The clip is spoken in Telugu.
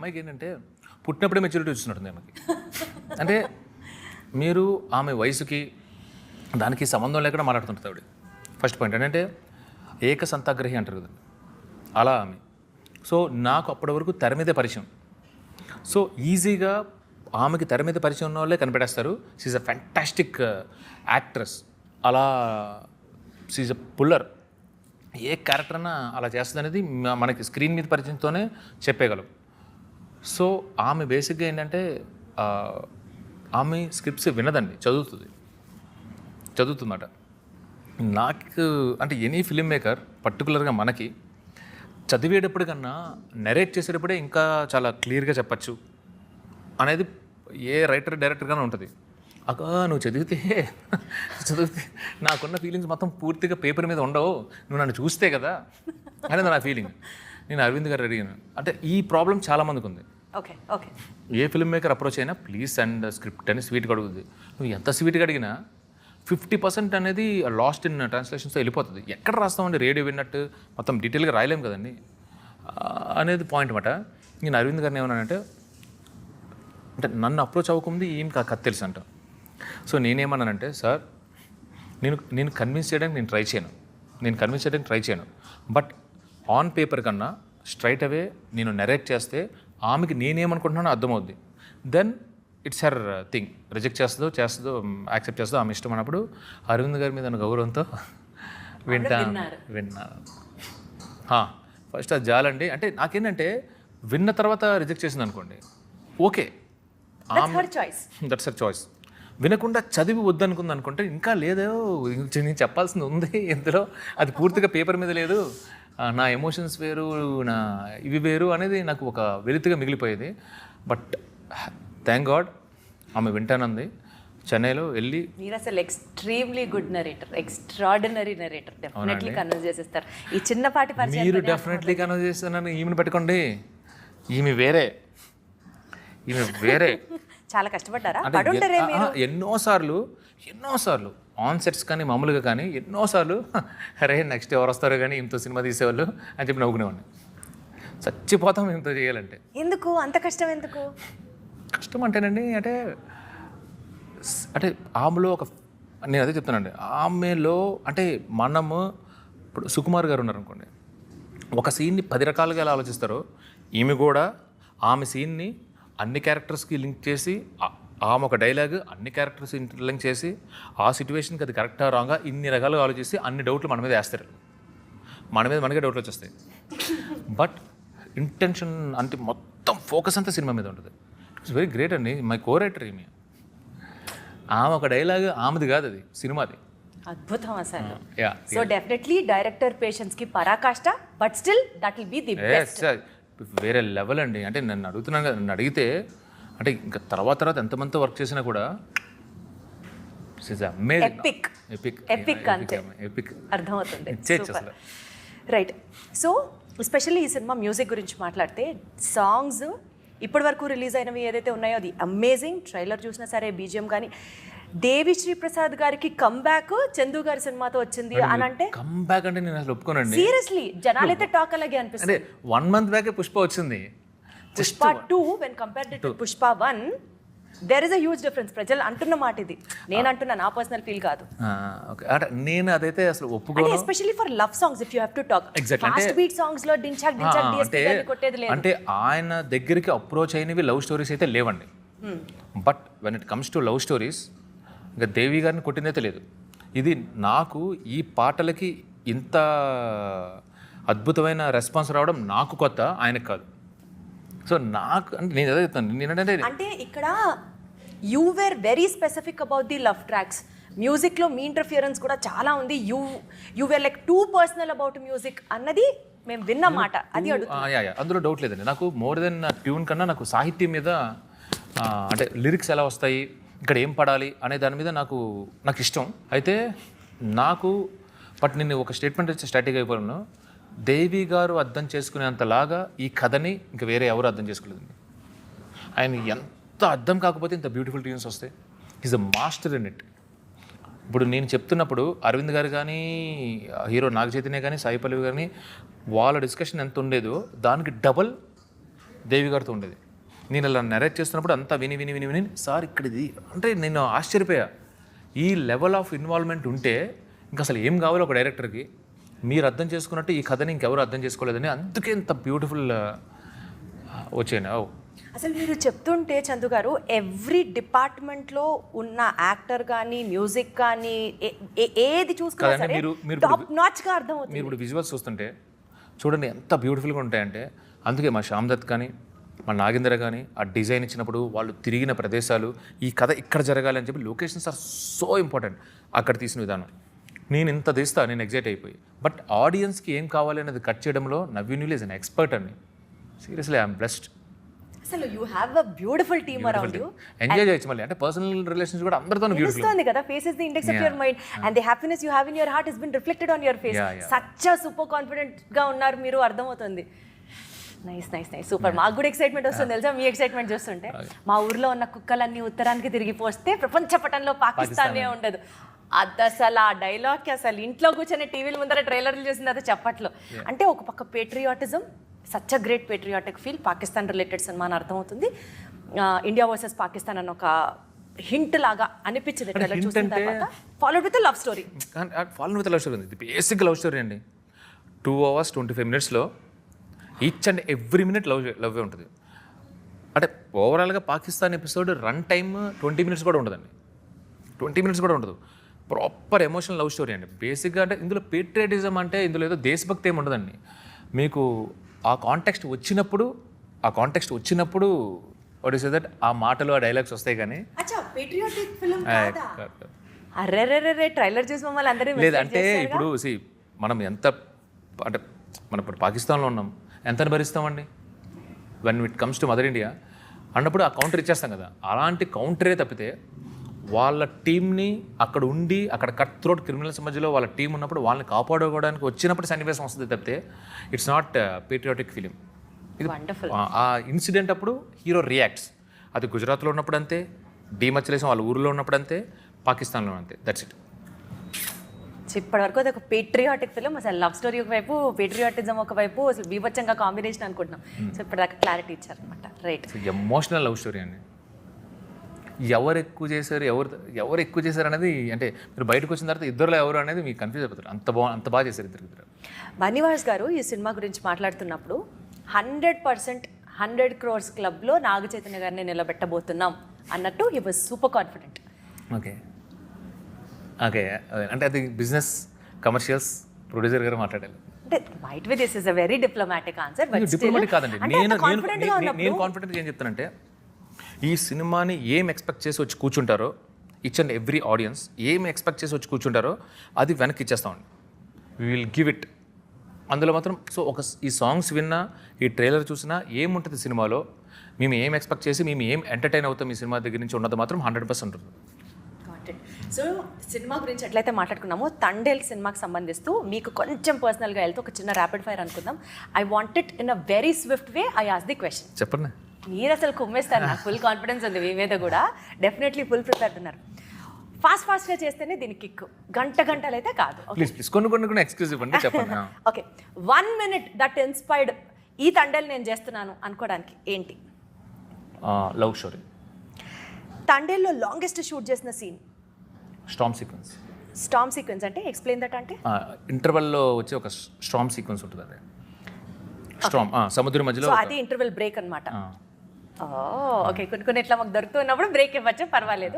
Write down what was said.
అమ్మాయికి ఏంటంటే పుట్టినప్పుడే మెచ్యూరిటీ వచ్చినట్టుంది ఆమెకి. అంటే మీరు ఆమె వయసుకి దానికి సంబంధం లేకుండా మాట్లాడుతుంటుంది ఆవిడ. ఫస్ట్ పాయింట్ ఏంటంటే ఏకసంతాగ్రహి అంటారు కదండి, అలా ఆమె. సో నాకు అప్పటి వరకు తెర మీదే పరిచయం. సో ఈజీగా ఆమెకి తెర మీద పరిచయం ఉన్న వాళ్ళే కనిపెట్టేస్తారు. She's a fantastic actress. అలా షీఈ్ అ పుల్లర్. ఏ క్యారెక్టర్ అన్నా అలా చేస్తుంది అనేది మనకి స్క్రీన్ మీద పరిచయంతోనే చెప్పేయగలం. సో ఆమె బేసిక్గా ఏంటంటే ఆమె స్క్రిప్ట్స్ వినదండి, చదువుతుందట. నాకు అంటే ఎనీ ఫిల్మ్ మేకర్ పర్టికులర్గా మనకి చదివేటప్పటికన్నా నెరేట్ చేసేటప్పుడే ఇంకా చాలా క్లియర్గా చెప్పచ్చు అనేది ఏ రైటర్ డైరెక్టర్గానే ఉంటుంది. నువ్వు చదివితే నాకున్న ఫీలింగ్స్ మొత్తం పూర్తిగా పేపర్ మీద ఉండవు, నువ్వు నన్ను చూస్తే కదా అనేది నా ఫీలింగ్. నేను అరవింద్ గారు అడిగాను. అంటే ఈ ప్రాబ్లం చాలామందికి ఉంది. Okay okay a film maker approach అయినా ప్లీజ్ సెండ్ స్క్రిప్ట్ అని స్వీట్గా అడుగుతుంది. నువ్వు ఎంత స్వీట్గా అడిగినా 50% అనేది లాస్ట్ ఇన్ ట్రాన్స్లేషన్స్తో వెళ్ళిపోతుంది. ఎక్కడ రాస్తామండి, రేడియో విన్నట్టు మొత్తం డీటెయిల్గా రాయలేము కదండి అనేది పాయింట్ అన్నమాట. నేను అరవింద్ గారిని ఏమన్నానంటే, అంటే నన్ను అప్రోచ్ అవ్వకుంది ఏం కథ తెలుసు అంట. సో నేనేమన్నానంటే, సార్ నేను కన్విన్స్ చేయడానికి నేను ట్రై చేయను, బట్ ఆన్ పేపర్ కన్నా స్ట్రైట్ అవే నేను నెరేట్ చేస్తే ఆమెకి నేనేమనుకుంటున్నానో అర్థమవుద్ది. Then it's her thing. Reject చేస్తుందో యాక్సెప్ట్ చేస్తుందో ఆమె ఇష్టం అన్నప్పుడు అరవింద్ గారి మీద గౌరవంతో విన్నాను. ఫస్ట్ అది జాలండి. అంటే నాకేంటంటే విన్న తర్వాత రిజెక్ట్ చేసింది అనుకోండి, ఓకే, దట్స్ హర్ చాయిస్. వినకుండా చదివి వద్దనుకుంది అనుకుంటే ఇంకా లేదో నేను చెప్పాల్సింది ఉంది ఇందులో, అది పూర్తిగా పేపర్ మీద లేదు, నా ఎమోషన్స్ వేరు, నా ఇవి వేరు అనేది నాకు ఒక వెలితిగా మిగిలిపోయేది. బట్ థ్యాంక్ గాడ్ ఆమె వింటానంది. చెన్నైలో వెళ్ళి మీరు అసలు extremely good narrator, extraordinary narrator. Definitely converse చేసేస్తారు. ఈ చిన్నపాటి పరిచయం మీరు డెఫినెట్లీ కన్వర్స్ చేస్తానని ఈమెను పెట్టుకోండి. ఈమె వేరే చాలా కష్టపడ్డారా? ఎన్నోసార్లు ఆన్ సెట్స్ కానీ మామూలుగా కానీ ఎన్నోసార్లు అరే నెక్స్ట్ ఎవరు వస్తారో కానీ ఇంతో సినిమా తీసేవాళ్ళు అని చెప్పి నవ్వుకునేవాడిని. చచ్చిపోతాం ఇంతో చేయాలంటే. ఎందుకు అంత కష్టం? ఎందుకు కష్టం అంటేనండి, అంటే ఆమెలో నేను అదే చెప్తానండి, ఆమెలో అంటే మనము ఇప్పుడు సుకుమార్ గారు ఉన్నారనుకోండి, ఒక సీన్ని 10 రకాలుగా ఎలా ఆలోచిస్తారో ఈమె కూడా ఆమె సీన్ని అన్ని క్యారెక్టర్స్కి లింక్ చేసి, ఆమె ఒక డైలాగ్ అన్ని క్యారెక్టర్స్ లింక్ చేసి ఆ సిచ్యువేషన్కి అది కరెక్టా రాంగా ఇన్ని రకాలుగా ఆలోచిస్తే అన్ని డౌట్లు మన మీద వేస్తారు. మనకే డౌట్లు వచ్చేస్తాయి. బట్ ఇంటెన్షన్ అంటే మొత్తం ఫోకస్ అంతా సినిమా మీద ఉంటుంది. ఇట్స్ వెరీ గ్రేట్ అండి. మై కో రైటర్ ఈమె. ఆమె ఒక డైలాగ్ ఆమెది కాదు, అది సినిమాది. అద్భుతం అసలు. సో డెఫినెట్లీ డైరెక్టర్ పేషెన్స్ కి పరాకాష్ట, but still that will be the best. వేరే లెవెల్ అండి. అంటే నన్ను అడుగుతున్నాను కదా, నన్ను అడిగితే అంటే ఇంకా తర్వాత ఎంతమందితో వర్క్ చేసినా కూడా అర్థమవుతుంది. రైట్. సో ఎస్పెషల్లీ ఈ సినిమా మ్యూజిక్ గురించి మాట్లాడితే, సాంగ్స్ ఇప్పటి వరకు రిలీజ్ అయినవి ఏదైతే ఉన్నాయో అది అమేజింగ్. ట్రైలర్ చూసినా సరే, బీజిఎం కానీ. దేవి శ్రీ ప్రసాద్ గారికి కంబ్యాక్ చందు గారి సినిమాతో వచ్చింది అని అంటే, కంబ్యాక్ అంటే నేను అసలు ఒప్పుకోనండి. సీరియస్లీ జనాలైతే టాక్ అలాగే అనిపిస్తుంది. 1 month బ్యాక్ పుష్ప వచ్చింది. Pushpa 2 when compared to Pushpa 1 there is a huge difference. ప్రజలు అంటున్న మాట ఇది, నేను అంటున్నా, నా పర్సనల్ ఫీల్ కాదు. అంటే నేను అదైతే అసలు ఒప్పుకోను. Especially for love songs if you have to talk. Fast beat songs లో డించాక్ డిఎస్పీ గాని కొట్టేది లేదు. అంటే ఆయన దగ్గరికి అప్రోచ్ అయినవి లవ్ స్టోరీస్ అయితే లేవండి. But when it comes to love stories ఇంకా దేవి గారిని కొట్టిందైతే లేదు. ఇది నాకు ఈ పాటలకి ఇంత అద్భుతమైన రెస్పాన్స్ రావడం నాకు కొత్త, ఆయనకు కాదు. సో నాకు అంటే నేను అదే చెప్తాను. అంటే ఇక్కడ you were very specific about the love tracks. మ్యూజిక్లో మీ ఇంటర్ఫియరెన్స్ కూడా చాలా ఉంది. You were like too personal about music అన్నది మేము విన్నమాట. అది అందులో డౌట్ లేదండి. నాకు మోర్ దెన్ ట్యూన్ కన్నా నాకు సాహిత్యం మీద, అంటే లిరిక్స్ ఎలా వస్తాయి, ఇక్కడ ఏం పడాలి అనే దాని మీద నాకు ఇష్టం. అయితే బట్ నేను ఒక స్టేట్మెంట్ వచ్చి స్టాటిక్ అయిపోయాను. దేవి గారు అర్థం చేసుకునేంతలాగా ఈ కథని ఇంకా వేరే ఎవరు అర్థం చేసుకోలేదండి. ఆయన ఎంత అర్థం కాకపోతే ఇంత బ్యూటిఫుల్ ట్యూన్స్ వస్తాయి. Is a master in it. ఇప్పుడు నేను చెప్తున్నప్పుడు అరవింద్ గారు కానీ, హీరో నాగ చైతన్య కానీ, సాయి పల్లవి కానీ వాళ్ళ డిస్కషన్ ఎంత ఉండేదో దానికి డబల్ దేవి గారితో ఉండేది. నేను ఇలా నెరేట్ చేస్తున్నప్పుడు అంతా విని విని విని విని సార్ ఇక్కడ ఇది అంటే నేను ఆశ్చర్యపోయా. ఈ లెవెల్ ఆఫ్ ఇన్వాల్వ్మెంట్ ఉంటే ఇంకా అసలు ఏం కావాలో ఒక డైరెక్టర్కి మీరు అర్థం చేసుకున్నట్టు ఈ కథని ఇంకెవరు అర్థం చేసుకోలేదని అందుకే ఇంత బ్యూటిఫుల్ వచ్చాను. అసలు మీరు చెప్తుంటే చందు గారు ఎవ్రీ డిపార్ట్మెంట్లో ఉన్న యాక్టర్ కానీ మ్యూజిక్ కానీ ఏది చూసుకున్నా సరే టాప్ నాచ్గా అర్థమవుతుంది. మీరు ఇప్పుడు విజువల్స్ చూస్తుంటే చూడండి ఎంత బ్యూటిఫుల్గా ఉంటాయంటే, అందుకే మా శ్యామ్ దత్ కానీ మా నాగేంద్ర కానీ ఆ డిజైన్ ఇచ్చినప్పుడు వాళ్ళు తిరిగిన ప్రదేశాలు ఈ కథ ఇక్కడ జరగాలి అని చెప్పి లొకేషన్స్ ఆర్ సో ఇంపార్టెంట్. అక్కడ తీసిన విధానం నేను ఇంత తీస్తా నేను ఎగ్జైట్ అయిపోయి, బట్ ఆడియన్స్కి ఏం కావాలి అనేది కట్ చేయడంలో నవీన్ ఈజ్ అన్ ఎక్స్పర్ట్ అండి. Seriously I'm blessed. అసలు you have a beautiful team around you. Enjoy చేయొచ్చు మళ్ళీ అంటే పర్సనల్ రిలేషన్స్ కూడా అందరితో బ్యూటిఫుల్ ఉంది కదా. Face is the index of your mind and the happiness you have in your heart has been reflected on your face. Such super confident గా ఉన్నారు మీరు, అర్థమవుతుంది. Nice nice nice super. మాకు కూడా ఎక్సైట్మెంట్ వస్తుంది తెలుసా మీ ఎక్సైట్మెంట్ చూస్తుంటే. మా ఊర్లో ఉన్న కుక్కలన్నీ ఉత్తరానికి తిరిగి పోస్తే ప్రపంచ పటంలో పాకిస్తానే ఉండదు. అది అసలు ఆ డైలాగ్కి అసలు ఇంట్లో కూర్చొని టీవీల ముందర ట్రైలర్లు చూసింది అది చెప్పట్లో. అంటే ఒక పక్క patriotism, such a great patriotic feel, Pakistan related cinema అని అర్థమవుతుంది. ఇండియా వర్సెస్ పాకిస్తాన్ అని ఒక హింట్ లాగా అనిపించింది ట్రైలర్ చూసిన తర్వాత. Followed with love story. Followed with love story ఉంది. బేసిక్ లవ్ స్టోరీ అండి. 2 hours 25 minutes each and every minute లవ్వే ఉంటుంది. అంటే ఓవరాల్గా Pakistan episode run time 20 minutes కూడా ఉండదండి. 20 minutes కూడా ఉండదు. ప్రాపర్ ఎమోషనల్ లవ్ స్టోరీ అండి. బేసిక్గా అంటే ఇందులో పేట్రియాటిజం అంటే ఇందులో ఏదో దేశభక్తి ఏమి ఉండదండి. మీకు ఆ కాంటెక్స్ట్ వచ్చినప్పుడు వాట్ ఈస్ దట్ ఆ మాటలు ఆ డైలాగ్స్ వస్తాయి కానీ అర్రే ట్రైలర్ చూసి మమ్మల్ని అందరూ లేదంటే ఇప్పుడు మనం ఎంత అంటే మనం ఇప్పుడు పాకిస్తాన్లో ఉన్నాం, ఎంతని భరిస్తామండి when it comes to mother India అన్నప్పుడు ఆ కౌంటర్ ఇచ్చేస్తాం కదా. అలాంటి కౌంటరే తప్పితే వాళ్ళ టీంని అక్కడ ఉండి అక్కడ కట్ త్రోట్ క్రిమినల్స్ మధ్యలో వాళ్ళ టీం ఉన్నప్పుడు వాళ్ళని కాపాడుకోవడానికి వచ్చినప్పుడు సన్నివేశం వస్తుంది తప్పితే ఇట్స్ నాట్ పేట్రియాటిక్ ఫిలిం. ఇది ఆ ఇన్సిడెంట్ అప్పుడు హీరో రియాక్ట్స్. అది గుజరాత్లో ఉన్నప్పుడు అంతే, డీమచ్చలేసం వాళ్ళ ఊరిలో ఉన్నప్పుడు అంతే, పాకిస్తాన్లో అంతే. That's it. ఇప్పటి వరకు అది ఒక పేట్రియాటిక్ ఫిలిం. అసలు లవ్ స్టోరీ ఒకవైపు, పేట్రియాటిజం ఒకవైపు, అసలు బీభత్సంగా కాంబినేషన్ అనుకుంటున్నాం. సో ఇప్పటిదాకా క్లారిటీ ఇచ్చారనమాట. రైట్. ఎమోషనల్ లవ్ స్టోరీ అండి. ఎవరు ఎక్కువ చేశారు అనేది అంటే మీరు బయటకు వచ్చిన తర్వాత ఇద్దరులో ఎవరు అనేది మీకు కన్ఫ్యూజ్ అయిపోతారు. అంత బాగా చేశారు ఇద్దరు. బన్నీవాస్ గారు ఈ సినిమా గురించి మాట్లాడుతున్నప్పుడు 100% 100 crores క్లబ్లో నాగ చైతన్య గారిని నిలబెట్టబోతున్నాం అన్నట్టు he was super confident. Okay అంటే అది బిజినెస్ కమర్షియల్స్ ప్రొడ్యూసర్ గారు మాట్లాడాలి అంటే might be this is a very diplomatic answer. But diplomatic కాదండి. నేను కాన్ఫిడెంట్గా ఏం చెప్తానంటే ఈ సినిమాని ఏం ఎక్స్పెక్ట్ చేసి వచ్చి కూర్చుంటారో ఈచ్ అండ్ ఎవ్రీ ఆడియన్స్ ఏం ఎక్స్పెక్ట్ చేసి వచ్చి కూర్చుంటారో అది వెనక్కి ఇచ్చేస్తామండి. We will give it. అందులో మాత్రం ఈ సాంగ్స్ విన్నా ఈ ట్రైలర్ చూసినా ఏముంటుంది సినిమాలో, మేము ఏం ఎక్స్పెక్ట్ చేసి మేము ఏం ఎంటర్టైన్ అవుతాం ఈ సినిమా దగ్గర నుంచి ఉన్నది మాత్రం 100% ఉంటుంది. సో సినిమా గురించి ఎట్లయితే మాట్లాడుకున్నామో తండేల్ సినిమాకి సంబంధిస్తూ మీకు కొంచెం పర్సనల్గా వెళ్తే ఒక చిన్న ర్యాపిడ్ ఫైర్ అనుకుందాం. I want it in a very Swift way. I ask the question. చెప్పండి. మీరు అసలు కుమ్మేస్తారు. నాకు ఫుల్ కాన్ఫిడెన్స్ ఉంది మీ మీద కూడా. డెఫినెట్లీ ఫుల్ ప్రిపేర్డ్ ఉన్నారు. ఫాస్ట్గా చేస్తేనే దీనికి కిక్. గంటలు అయితే కాదు. ప్లీజ్ కొన్ని ఎక్స్క్యూజ్ ఇవ్వండి. చెప్పండి. ఓకే 1 minute దట్ ఇన్స్పైర్డ్ ఈ తండేల్ నేను చేస్తున్నాను అనుకోవడానికి ఏంటి? Love story. తండేల్లో లాంగెస్ట్ షూట్ చేసిన సీన్? స్టార్మ్ సీక్వెన్స్ అంటే ఎక్స్ప్లెయిన్ దట్. అంటే ఇంటర్వెల్లో వచ్చే ఒక స్టార్మ్ సీక్వెన్స్ ఉంటుంది. అదే స్టార్మ్ సముద్రం మధ్యలో. సో అది ఇంటర్వెల్ బ్రేక్ అన్నమాట. ఓకే కొన్ని ఇట్లా మాకు దొరుకుతున్నప్పుడు బ్రేక్ ఇవ్వచ్చు, పర్వాలేదు.